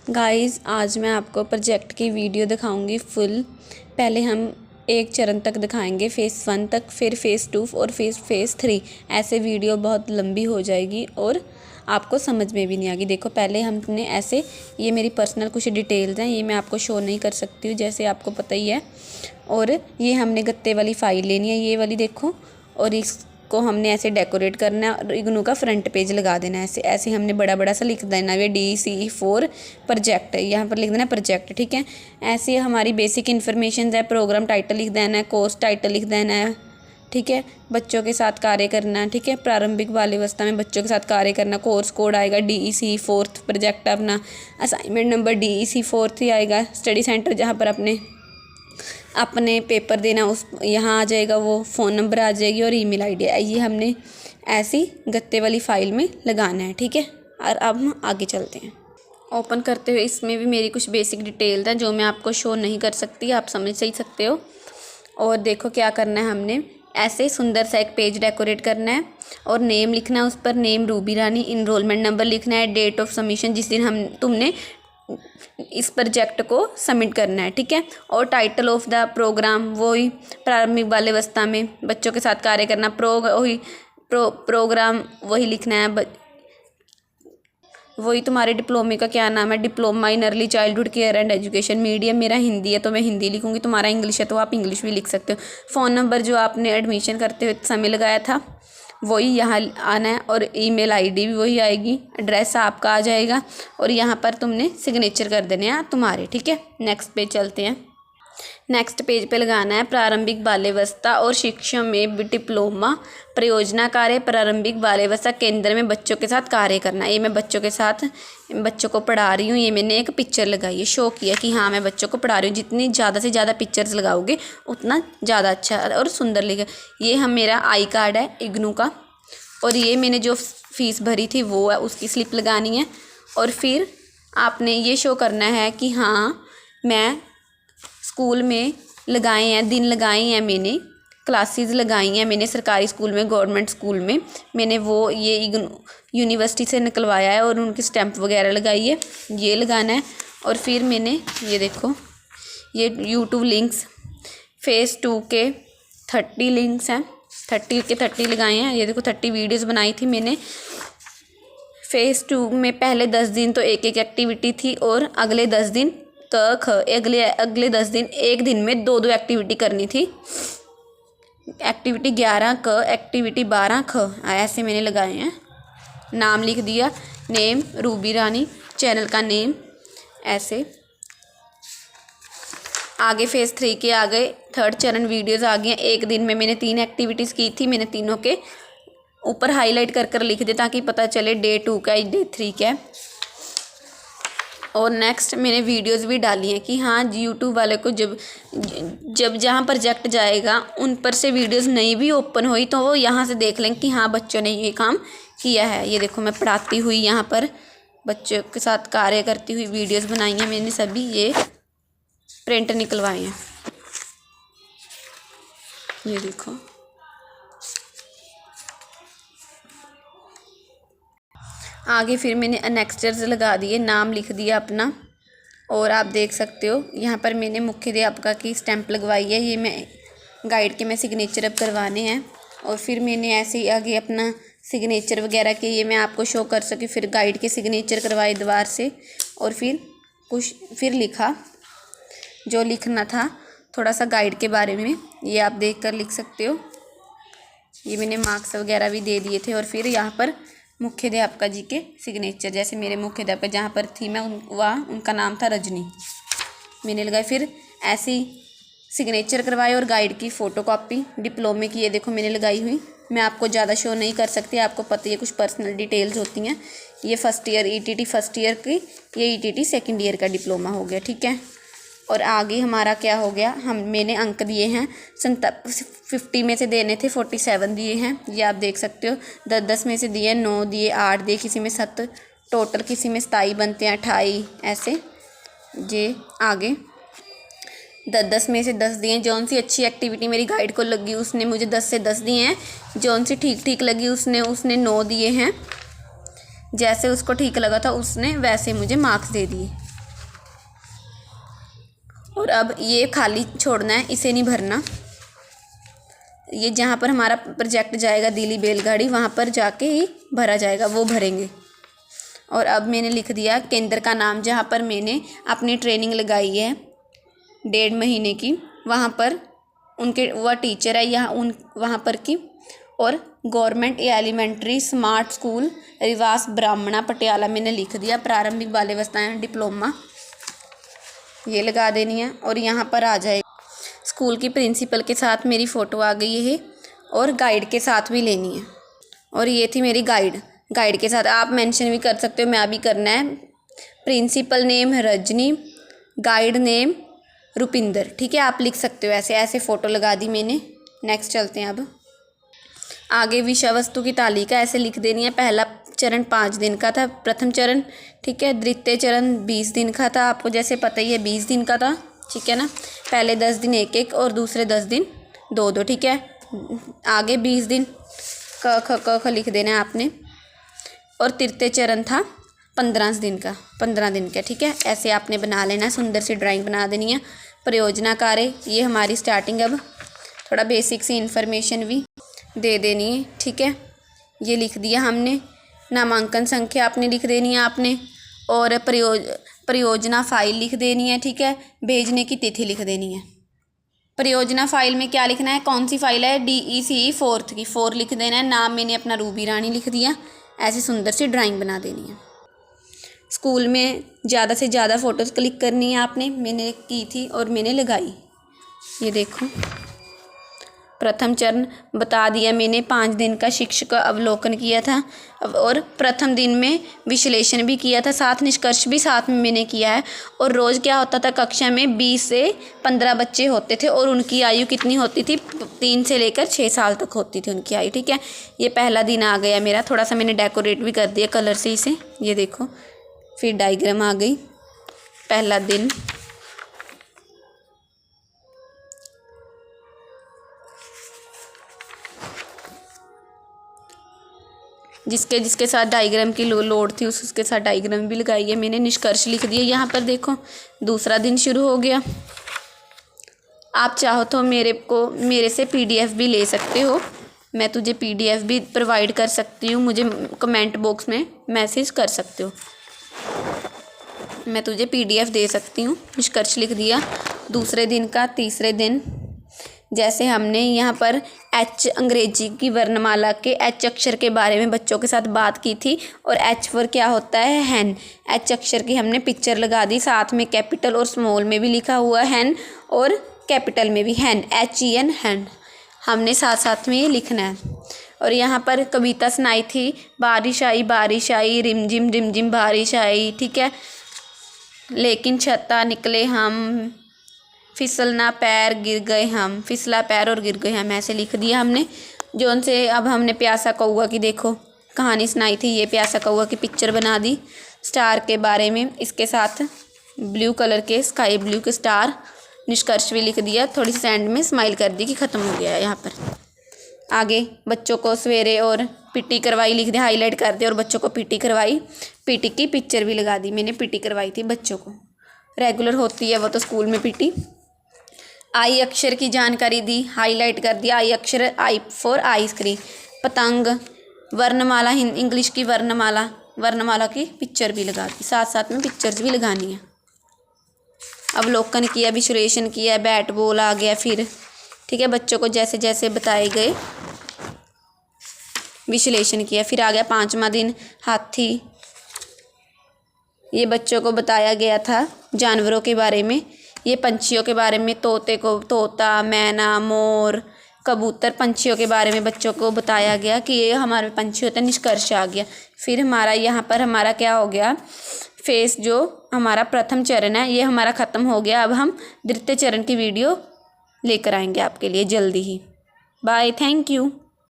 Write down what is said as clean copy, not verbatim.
Guys आज मैं आपको प्रोजेक्ट की वीडियो दिखाऊंगी फुल। पहले हम एक चरण तक दिखाएंगे, फ़ेज़ 1 तक, फिर फ़ेज़ 2 और फ़ेज़ 3। ऐसे वीडियो बहुत लंबी हो जाएगी और आपको समझ में भी नहीं आएगी। देखो पहले हमने ऐसे, ये मेरी पर्सनल कुछ डिटेल्स हैं, ये मैं आपको शो नहीं कर सकती हूँ जैसे आपको पता ही है। और ये हमने गत्ते वाली फ़ाइल लेनी है, ये वाली देखो, और इसको हमने ऐसे डेकोरेट करना है और इग्नू का फ्रंट पेज लगा देना है। ऐसे ऐसे हमने बड़ा बड़ा सा लिख देना है, ये DCE4 प्रोजेक्ट है, यहाँ पर लिख देना है प्रोजेक्ट, ठीक है। ऐसे हमारी बेसिक इन्फॉर्मेशन है, प्रोग्राम टाइटल लिख देना है, कोर्स टाइटल लिख देना है, ठीक है। बच्चों के साथ कार्य करना, ठीक है। प्रारंभिक बाल्यावस्था में बच्चों के साथ कार्य करना, कोर्स कोड आएगा DEC4 प्रोजेक्ट अपना, असाइनमेंट नंबर DEC4 ही आएगा। स्टडी सेंटर जहाँ पर अपने पेपर देना उस यहाँ आ जाएगा, वो फ़ोन नंबर आ जाएगी और ईमेल आईडी है। ये हमने ऐसी गत्ते वाली फ़ाइल में लगाना है, ठीक है। और अब हम आगे चलते हैं। ओपन करते हुए इसमें भी मेरी कुछ बेसिक डिटेल्स हैं जो मैं आपको शो नहीं कर सकती, आप समझ ही सकते हो। और देखो क्या करना है, हमने ऐसे सुंदर सा एक पेज डेकोरेट करना है और नेम लिखना है उस पर, नेम रूबी रानी, इनरोलमेंट नंबर लिखना है, डेट ऑफ सबमिशन जिस दिन तुमने इस प्रोजेक्ट को सबमिट करना है, ठीक है। और टाइटल ऑफ द प्रोग्राम वही प्रारंभिक बाल्यावस्था में बच्चों के साथ कार्य करना, प्रोग्राम वही लिखना है, वही तुम्हारे डिप्लोमे का क्या नाम है, diploma in early childhood care and education. Medium मेरा हिंदी है तो मैं हिंदी लिखूंगी, तुम्हारा इंग्लिश है तो आप इंग्लिश भी लिख सकते हो। फ़ोन नंबर जो आपने एडमिशन करते हुए समय लगाया था वही यहाँ आना है और ईमेल आईडी भी वही आएगी, एड्रेस आपका आ जाएगा और यहाँ पर तुमने सिग्नेचर कर देने हैं तुम्हारे, ठीक है। नेक्स्ट पेज चलते हैं। नेक्स्ट पेज पे लगाना है प्रारंभिक बाल्यावस्था और शिक्षा में डिप्लोमा परियोजना कार्य, प्रारंभिक बाल्यावस्था केंद्र में बच्चों के साथ कार्य करना। ये मैं बच्चों को पढ़ा रही हूँ, ये मैंने एक पिक्चर लगाई है, शो किया कि हाँ मैं बच्चों को पढ़ा रही हूँ। जितनी ज़्यादा से ज़्यादा पिक्चर्स लगाओगे उतना ज़्यादा अच्छा और सुंदर लिखे। ये मेरा आई कार्ड है इग्नू का, और ये मैंने जो फ़ीस भरी थी वो है, उसकी स्लिप लगानी है। और फिर आपने ये शो करना है कि हाँ मैं स्कूल में लगाए हैं, दिन लगाए हैं, मैंने क्लासेस लगाई हैं, मैंने सरकारी स्कूल में, गवर्नमेंट स्कूल में मैंने वो ये यूनिवर्सिटी से निकलवाया है और उनकी स्टैंप वगैरह लगाई है, ये लगाना है। और फिर मैंने ये देखो, ये यूट्यूब लिंक्स फ़ेज़ 2 के 30 लिंक्स हैं, 30 के 30 लगाए हैं। ये देखो 30 वीडियोज़ बनाई थी मैंने। फ़ेज़ 2 में पहले 10 दिन तो एक एक्टिविटी थी और अगले 10 दिन अगले 10 दिन एक दिन में 2 एक्टिविटी करनी थी। एक्टिविटी 11 क, एक्टिविटी 12 ख, ऐसे मैंने लगाए हैं। नाम लिख दिया, नेम रूबी रानी, चैनल का नेम, ऐसे। आगे फ़ेज़ 3 के आ गए, 3rd चरण वीडियोज़ आ गई हैं। एक दिन में मैंने 3 एक्टिविटीज़ की थी, मैंने तीनों के ऊपर हाईलाइट कर लिख दिया ताकि पता चले डे 2 का डे 3 का है। और नेक्स्ट मैंने वीडियोस भी डाली हैं कि हाँ यूट्यूब वाले को जब जहाँ प्रोजेक्ट जाएगा उन पर से वीडियोस नहीं भी ओपन हुई तो वो यहाँ से देख लें कि हाँ बच्चों ने ये काम किया है। ये देखो मैं पढ़ाती हुई यहाँ पर बच्चों के साथ कार्य करती हुई वीडियोस बनाई हैं मैंने, सभी ये प्रिंट निकलवाए हैं, ये देखो। आगे फिर मैंने अनेक्स्चर्स लगा दिए, नाम लिख दिया अपना, और आप देख सकते हो यहाँ पर मैंने मुख्याध्यापिका की स्टैंप लगवाई है। ये मैं गाइड के सिग्नेचर अब करवाने हैं। और फिर मैंने ऐसे ही आगे अपना सिग्नेचर वगैरह के, ये मैं आपको शो कर सकी। फिर गाइड के सिग्नेचर करवाए दीवार से और फिर लिखा जो लिखना था थोड़ा सा गाइड के बारे में, ये आप देख कर लिख सकते हो। ये मैंने मार्क्स वगैरह भी दे दिए थे। और फिर यहाँ पर मुख्याध्यापिका जी के सिग्नेचर, जैसे मेरे मुख्याध्यापिका जहाँ पर थी मैं वहाँ उनका नाम था रजनी, मैंने लगाई। फिर ऐसे ही सिग्नेचर करवाए और गाइड की फ़ोटोकॉपी डिप्लोमे की, ये देखो मैंने लगाई हुई। मैं आपको ज़्यादा शो नहीं कर सकती, आपको पता है कुछ पर्सनल डिटेल्स होती हैं। ये first year ETT first year की, ये ETT सेकेंड ईयर का डिप्लोमा हो गया, ठीक है। और आगे हमारा क्या हो गया, मैंने अंक दिए हैं 50 में से देने थे 47 दिए हैं, ये आप देख सकते हो। 10 में से दिए, 9 दिए, 8 दिए, किसी में 7, टोटल किसी में 27 बनते हैं, 28 ऐसे। ये आगे 10 में से 10 दिए। जौन सी अच्छी एक्टिविटी मेरी गाइड को लगी उसने मुझे 10 से 10 दिए हैं, जौन सी ठीक लगी उसने 9 दिए हैं। जैसे उसको ठीक लगा था उसने वैसे मुझे मार्क्स दे दिए। और अब ये खाली छोड़ना है, इसे नहीं भरना। ये जहाँ पर हमारा प्रोजेक्ट जाएगा दिल्ली बैलगाड़ी, वहाँ पर जाके ही भरा जाएगा, वो भरेंगे। और अब मैंने लिख दिया केंद्र का नाम, जहाँ पर मैंने अपनी ट्रेनिंग लगाई है 1.5 महीने की, वहाँ पर उनके वह टीचर है यहाँ वहाँ पर की। और गवर्नमेंट एलिमेंट्री स्मार्ट स्कूल रिवास ब्राह्मणा पटियाला मैंने लिख दिया। प्रारंभिक बाल्यावस्थाएं डिप्लोमा ये लगा देनी है। और यहाँ पर आ जाए स्कूल की प्रिंसिपल के साथ मेरी फ़ोटो आ गई है और गाइड के साथ भी लेनी है। और ये थी मेरी गाइड के साथ आप मेंशन भी कर सकते हो, मैं अभी करना है। Principal name Rajni, guide name Rupinder, ठीक है, आप लिख सकते हो ऐसे ऐसे फ़ोटो लगा दी मैंने। नेक्स्ट चलते हैं अब आगे। विषय वस्तु की तालिका ऐसे लिख देनी है। पहला चरण 5 दिन का था, प्रथम चरण, ठीक है। द्वितीय चरण 20 दिन का था, आपको जैसे पता ही है 20 दिन का था, ठीक है ना। पहले 10 दिन 1-1 और दूसरे 10 दिन 2-2, ठीक है। आगे 20 दिन क लिख देना है आपने। और तृतीय चरण था 15 दिन का, ठीक है। ऐसे आपने बना लेना, सुंदर सी ड्राइंग बना देनी है। परियोजना कार्य ये हमारी स्टार्टिंग, अब थोड़ा बेसिक सी इन्फॉर्मेशन भी दे देनी है, ठीक है। ये लिख दिया हमने। नामांकन संख्या आपने लिख देनी है आपने। और परियोजना फाइल लिख देनी है, ठीक है। भेजने की तिथि लिख देनी है। परियोजना फाइल में क्या लिखना है, कौन सी फाइल है, DECE 4 की 4 लिख देना है। नाम मैंने अपना रूबी रानी लिख दिया। ऐसी सुंदर सी ड्राइंग बना देनी है। स्कूल में ज़्यादा से ज़्यादा फ़ोटोज़ क्लिक करनी है आपने, मैंने की थी और मैंने लगाई। ये देखो प्रथम चरण बता दिया मैंने, 5 दिन का शिक्षक का अवलोकन किया था। और प्रथम दिन में विश्लेषण भी किया था, साथ निष्कर्ष भी साथ में मैंने किया है। और रोज़ क्या होता था, कक्षा में 20 से 15 बच्चे होते थे और उनकी आयु कितनी होती थी, 3 से लेकर 6 साल तक होती थी उनकी आयु, ठीक है। ये पहला दिन आ गया मेरा, थोड़ा सा मैंने डेकोरेट भी कर दिया कलर से इसे, ये देखो। फिर डायग्राम आ गई, पहला दिन। जिसके साथ डायग्राम की लोड थी उसके साथ डायग्राम भी लगाई है मैंने। निष्कर्ष लिख दिए। यहाँ पर देखो दूसरा दिन शुरू हो गया। आप चाहो तो मेरे से PDF भी ले सकते हो, मैं तुझे PDF भी प्रोवाइड कर सकती हूँ, मुझे कमेंट बॉक्स में मैसेज कर सकते हो, मैं तुझे PDF दे सकती हूँ। निष्कर्ष लिख दिया दूसरे दिन का। तीसरे दिन जैसे हमने यहाँ पर H अंग्रेजी की वर्णमाला के H अक्षर के बारे में बच्चों के साथ बात की थी। और H पर क्या होता है, हैन। H अक्षर की हमने पिक्चर लगा दी, साथ में कैपिटल और स्मॉल में भी लिखा हुआ हैन और कैपिटल में भी हैन, HEN हैन, हमने साथ साथ में ये लिखना है। और यहाँ पर कविता सुनाई थी, बारिश आई रिमझिम बारिश आई, ठीक है। लेकिन छत्ता निकले हम, फिसलना पैर गिर गए हम, फिसला पैर और गिर गए हम, ऐसे लिख दिया हमने। जो उनसे अब हमने प्यासा कौआ की देखो कहानी सुनाई थी, ये प्यासा कौआ की पिक्चर बना दी स्टार के बारे में, इसके साथ ब्लू कलर के स्काई ब्लू के स्टार। निष्कर्ष भी लिख दिया, थोड़ी सी एंड में स्माइल कर दी कि ख़त्म हो गया है। यहाँ पर आगे बच्चों को सवेरे और PT करवाई लिख दिया, हाईलाइट कर दिया। और बच्चों को PT करवाई, PT की पिक्चर भी लगा दी मैंने, PT करवाई थी बच्चों को, रेगुलर होती है वो तो स्कूल में PT। आई अक्षर की जानकारी दी, हाईलाइट कर दिया, आई अक्षर, I फॉर आइसक्रीम। पतंग, वर्णमाला, इंग्लिश की वर्णमाला की पिक्चर भी लगा दी, साथ साथ में पिक्चर्स भी लगानी है। अवलोकन किया, विश्लेषण किया, बैट बॉल आ गया फिर, ठीक है। बच्चों को जैसे जैसे बताए गए विश्लेषण किया। फिर आ गया 5वां दिन, हाथी। ये बच्चों को बताया गया था जानवरों के बारे में, ये पंछियों के बारे में, तोता, मैना, मोर, कबूतर, पंछियों के बारे में बच्चों को बताया गया कि ये हमारे पंछी होते हैं। निष्कर्ष आ गया। फिर हमारा यहाँ पर हमारा क्या हो गया, फेस जो हमारा प्रथम चरण है ये हमारा ख़त्म हो गया। अब हम द्वितीय चरण की वीडियो लेकर आएंगे आपके लिए जल्दी ही। Bye, thank you.